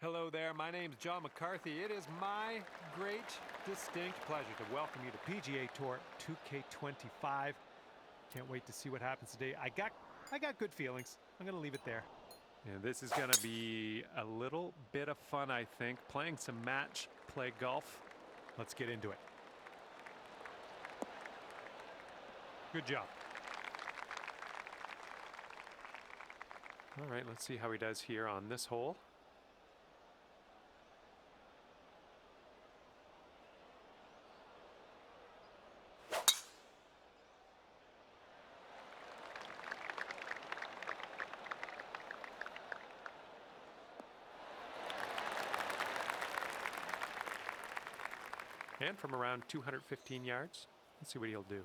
Hello there, my name's John McCarthy. It is my great, distinct pleasure to welcome you to PGA Tour 2K25. Can't wait to see what happens today. I got good feelings. I'm gonna leave it there. And this is gonna be a little bit of fun, I think, playing some match play golf. Let's get into it. Good job. All right, let's see how he does here on this hole. And from around 215 yards, let's see what he'll do.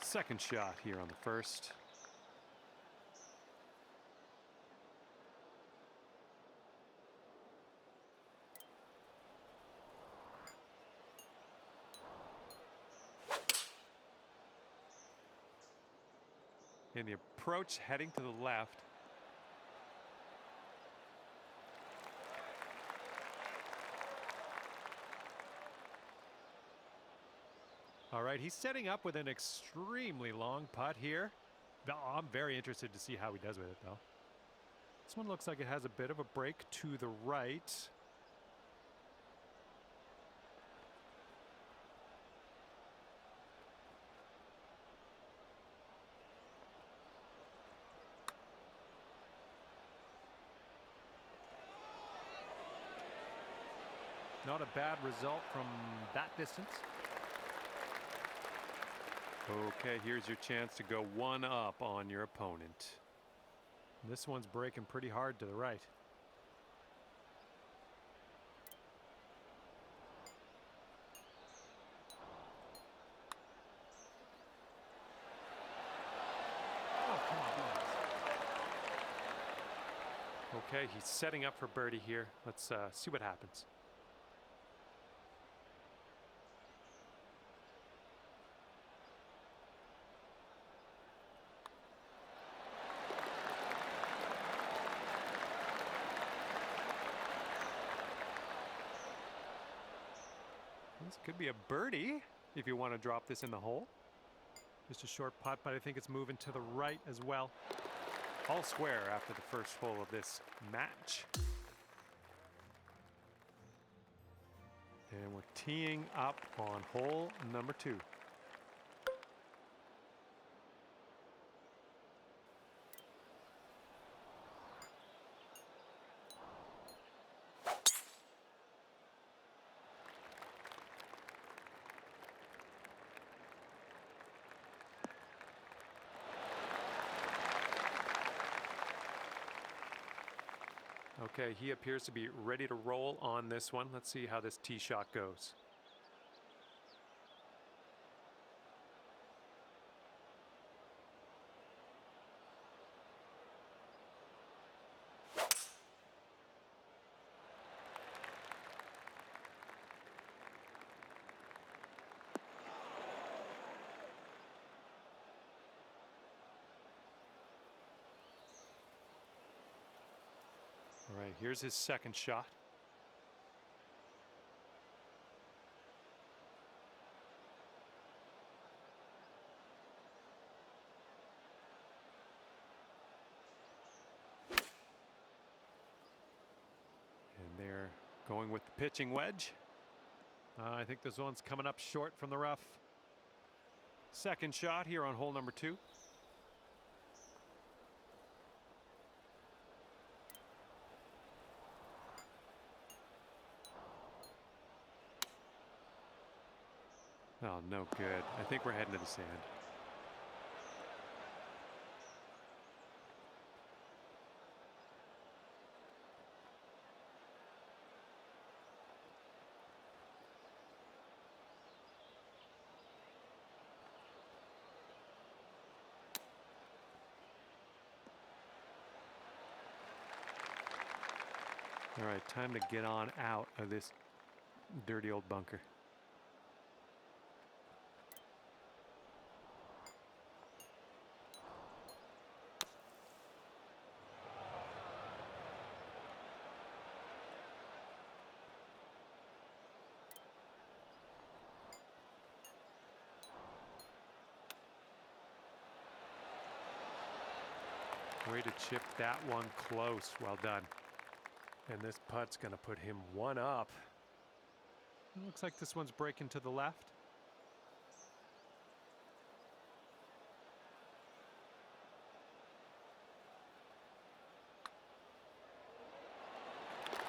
Second shot here on the first. And the approach heading to the left. All right, he's setting up with an extremely long putt here. I'm very interested to see how he does with it, though. This one looks like it has a bit of a break to the right. Not a bad result from that distance. Okay, here's your chance to go one up on your opponent. This one's breaking pretty hard to the right. Oh, come on. Okay, he's setting up for birdie here. Let's see what happens. This could be a birdie if you want to drop this in the hole. Just a short putt, but I think it's moving to the right as well. All square after the first hole of this match. And we're teeing up on hole number 2. Okay, he appears to be ready to roll on this one. Let's see how this tee shot goes. All right, here's his second shot. And they're going with the pitching wedge. I think this one's coming up short from the rough. Second shot here on hole number 2. Oh, no good. I think we're heading to the sand. All right, time to get on out of this dirty old bunker. Way to chip that one close. Well done. And this putt's going to put him one up. It looks like this one's breaking to the left.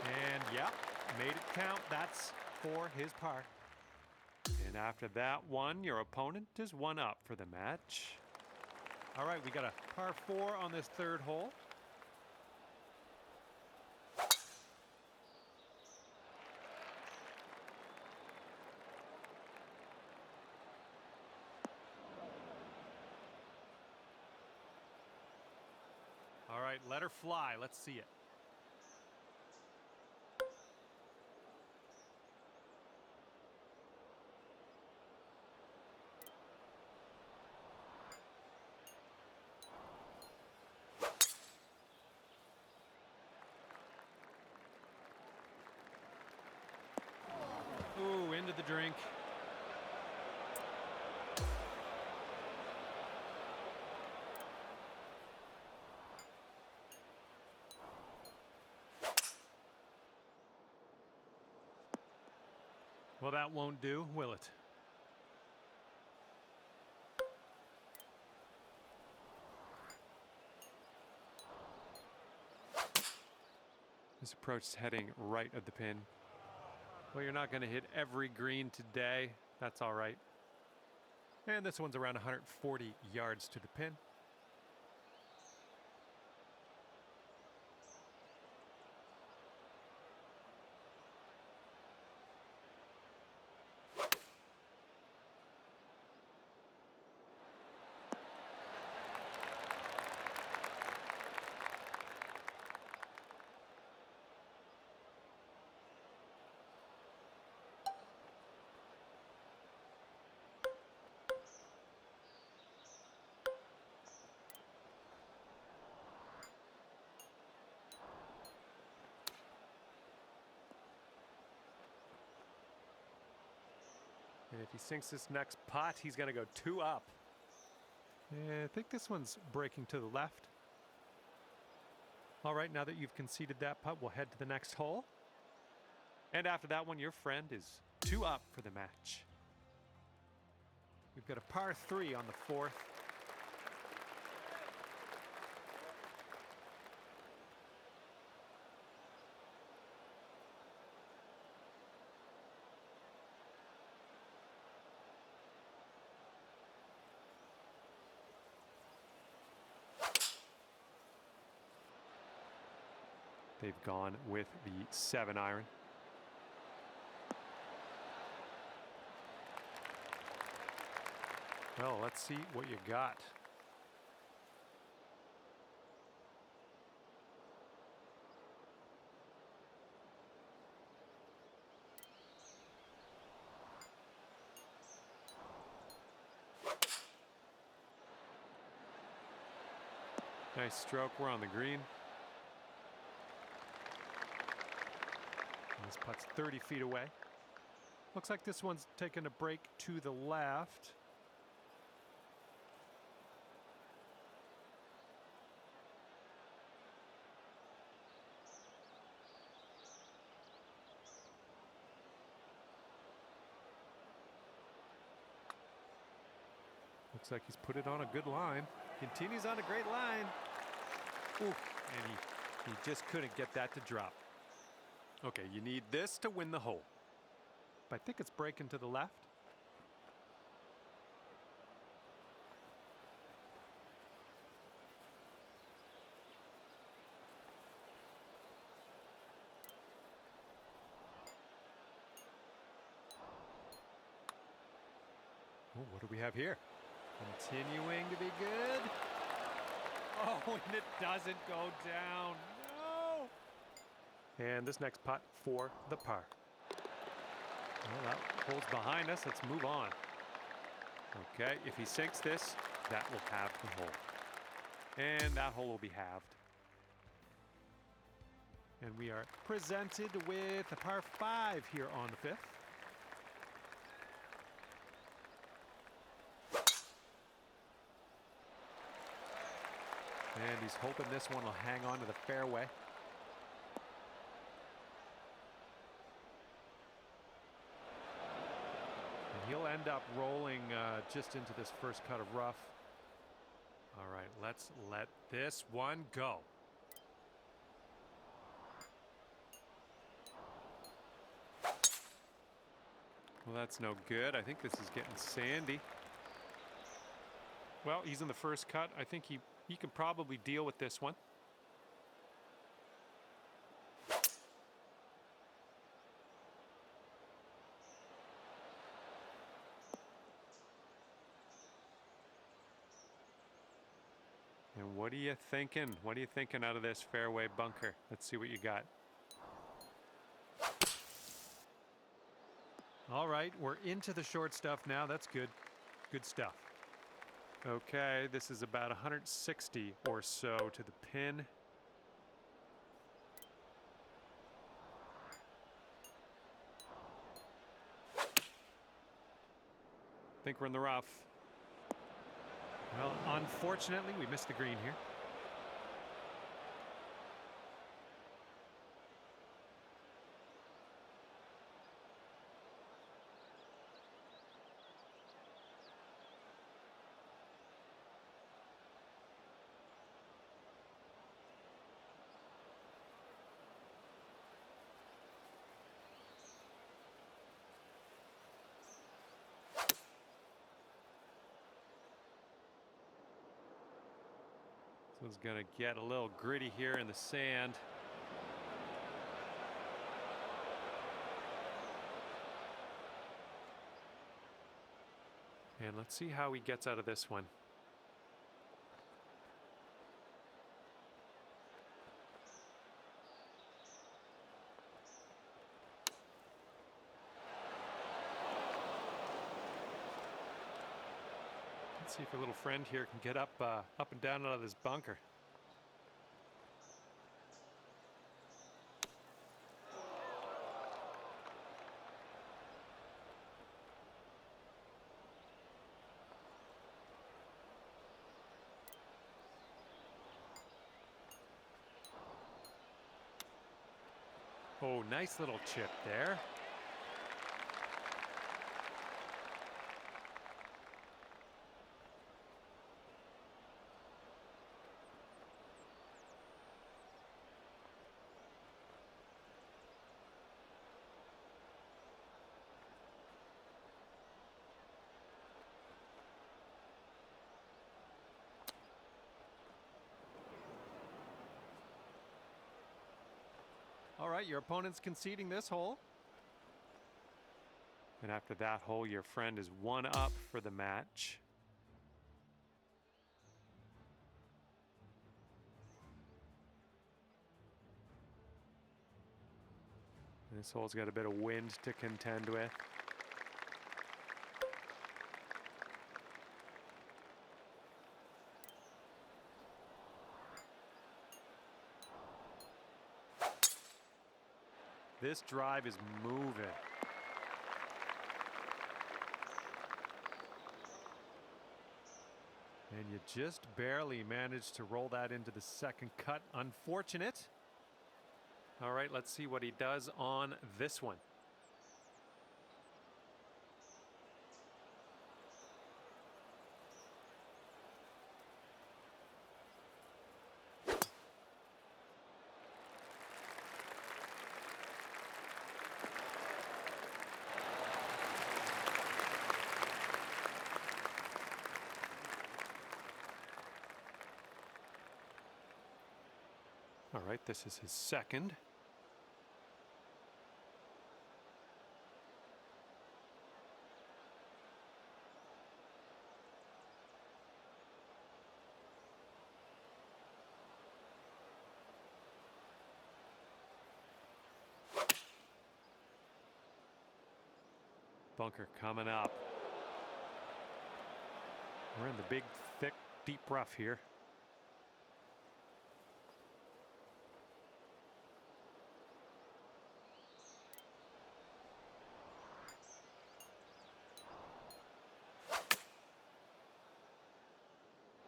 And yep, made it count. That's for his par. And after that one, your opponent is one up for the match. All right, we got a par 4 on this third hole. All right, let her fly. Let's see it. Ooh, into the drink. Well, that won't do, will it? This approach is heading right at the pin. Well, you're not going to hit every green today. That's all right. And this one's around 140 yards to the pin. And if he sinks this next putt, he's going to go 2 up. And I think this one's breaking to the left. All right, now that you've conceded that putt, we'll head to the next hole. And after that one, your friend is 2 up for the match. We've got a par 3 on the 4th. They've gone with the 7-iron. Well, let's see what you got. Nice stroke. We're on the green. This putt's 30 feet away. Looks like this one's taking a break to the left. Looks like he's put it on a good line. Continues on a great line. Ooh, and he just couldn't get that to drop. Okay, you need this to win the hole. But I think it's breaking to the left. Oh, what do we have here? Continuing to be good. Oh, and it doesn't go down. No! And this next putt for the par. Well, that hole's behind us. Let's move on. Okay, if he sinks this, that will halve the hole. And that hole will be halved. And we are presented with a par 5 here on the 5th. And he's hoping this one will hang on to the fairway. And he'll end up rolling just into this first cut of rough. All right, let's let this one go. Well, that's no good. I think this is getting sandy. Well, he's in the first cut. I think he can probably deal with this one. And what are you thinking? What are you thinking out of this fairway bunker? Let's see what you got. All right, we're into the short stuff now. That's good. Good stuff. Okay, this is about 160 or so to the pin. I think we're in the rough. Well, unfortunately, we missed the green here. So it's going to get a little gritty here in the sand. And let's see how he gets out of this one. Let's see if our little friend here can get up and down out of this bunker. Oh, nice little chip there. All right, your opponent's conceding this hole. And after that hole, your friend is 1 up for the match. This hole's got a bit of wind to contend with. This drive is moving. And you just barely managed to roll that into the second cut. Unfortunate. All right, let's see what he does on this one. All right, this is his second. Bunker coming up. We're in the big, thick, deep rough here.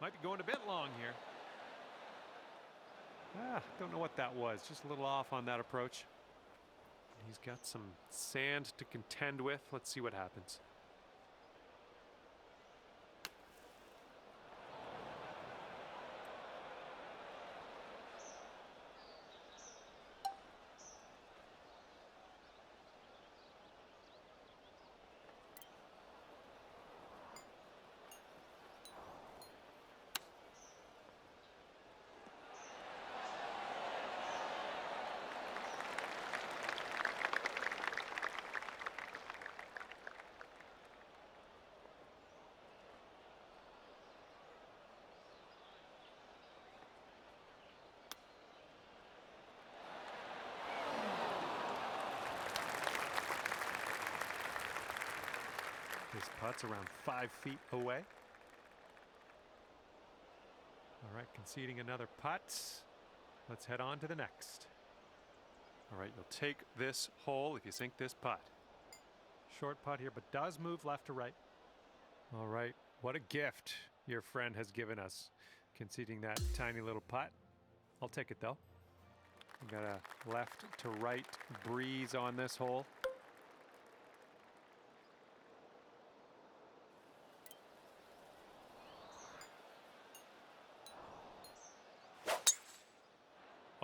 Might be going a bit long here. Don't know what that was. Just a little off on that approach. He's got some sand to contend with. Let's see what happens. His putt's around 5 feet away. All right, conceding another putt. Let's head on to the next. All right, you'll take this hole if you sink this putt. Short putt here, but does move left to right. All right, what a gift your friend has given us, conceding that tiny little putt. I'll take it though. We got a left to right breeze on this hole.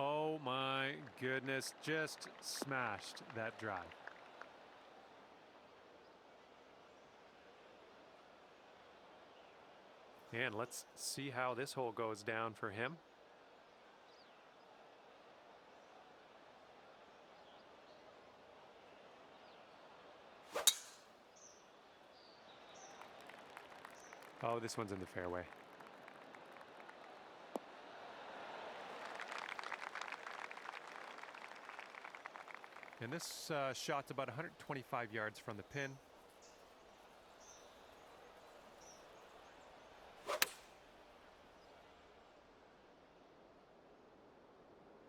Oh my goodness, just smashed that drive. And let's see how this hole goes down for him. Oh, this one's in the fairway. And this shot's about 125 yards from the pin.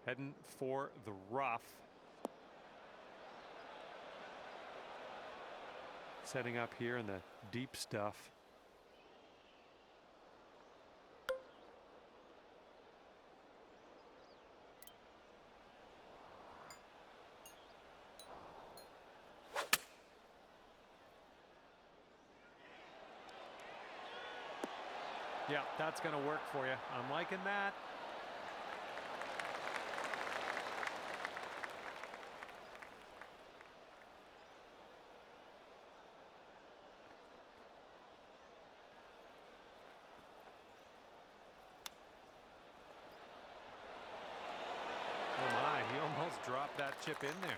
Heading for the rough. Setting up here in the deep stuff. Yeah, that's going to work for you. I'm liking that. Oh my, he almost dropped that chip in there.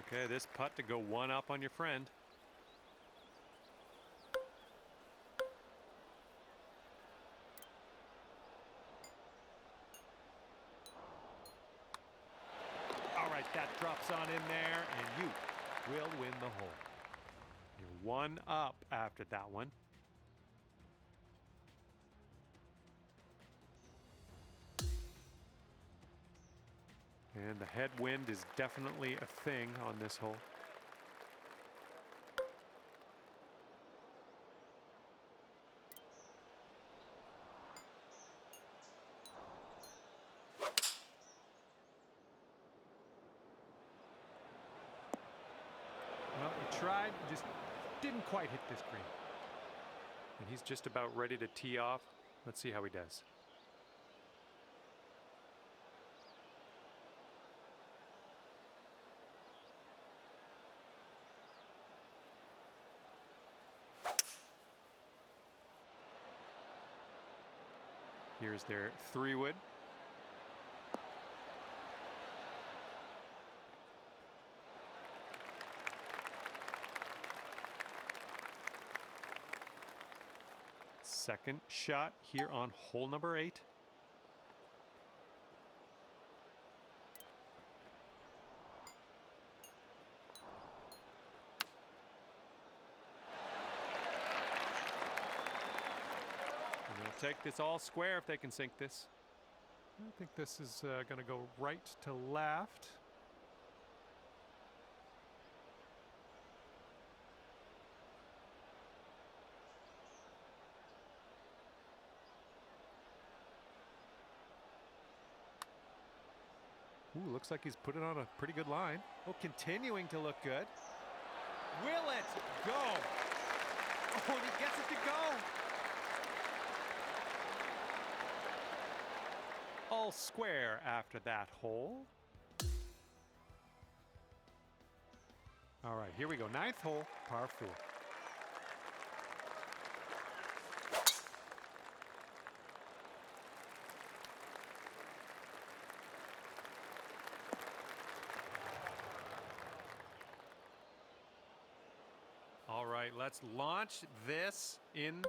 Okay, this putt to go one up on your friend. That drops on in there, and you will win the hole. You're one up after that one. And the headwind is definitely a thing on this hole. Well, he tried, just didn't quite hit this green. And he's just about ready to tee off. Let's see how he does. Here's their 3-wood. Second shot here on hole number 8. take this all square if they can sink this. I think this is going to go right to left. Ooh, looks like he's put it on a pretty good line. Oh, continuing to look good. Will it go? Oh, and he gets it to go. All square after that hole. All right, here we go. 9th hole, par 4. All right, let's launch this into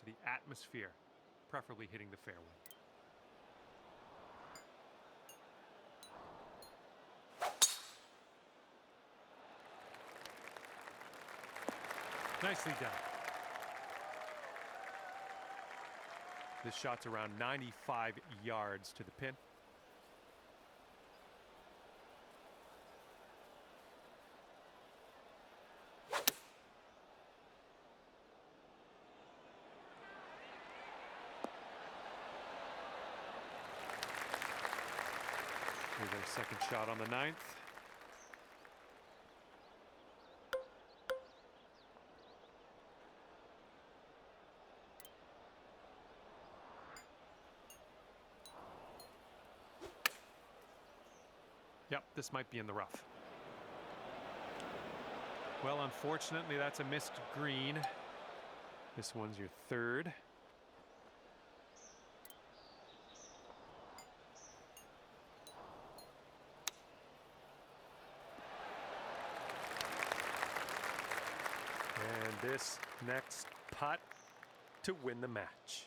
the atmosphere, preferably hitting the fairway. Nicely done. This shot's around 95 yards to the pin. Here's our second shot on the 9th. Yep, this might be in the rough. Well, unfortunately, that's a missed green. This one's your 3rd. And this next putt to win the match.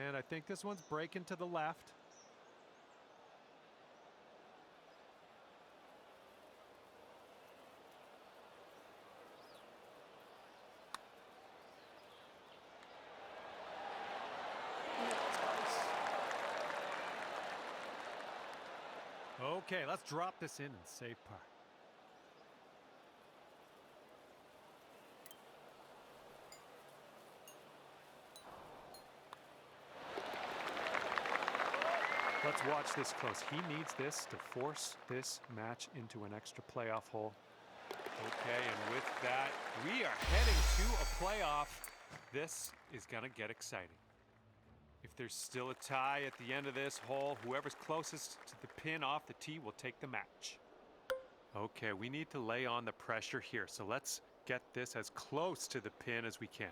And I think this one's breaking to the left. Okay, let's drop this in and save par. Let's watch this close. He needs this to force this match into an extra playoff hole. Okay, and with that, we are heading to a playoff. This is gonna get exciting. If there's still a tie at the end of this hole, whoever's closest to the pin off the tee will take the match. Okay, we need to lay on the pressure here, so let's get this as close to the pin as we can.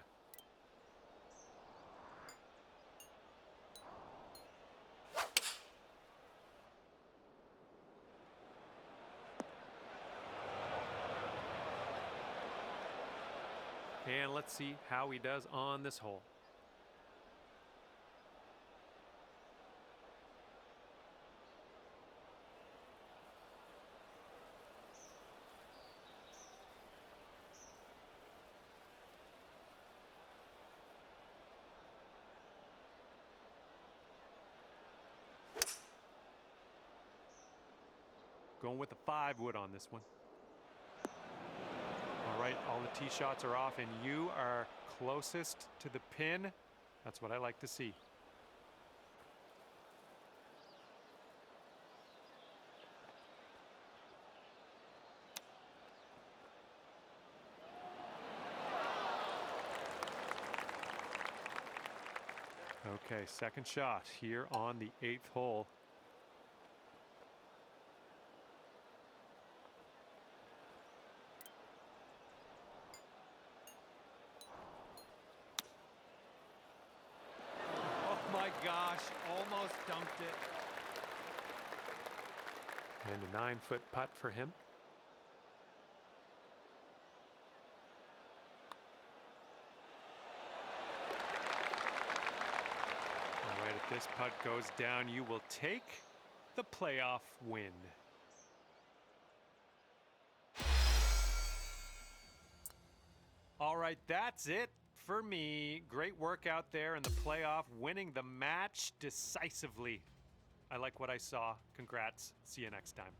And let's see how he does on this hole. Going with the 5-wood on this one. All right, all the tee shots are off, and you are closest to the pin. That's what I like to see. Okay, second shot here on the 8th hole. Gosh, almost dunked it. And a 9-foot putt for him. All right, if this putt goes down, you will take the playoff win. All right, that's it for me. Great work out there in the playoff, winning the match decisively. I like what I saw. Congrats. See you next time.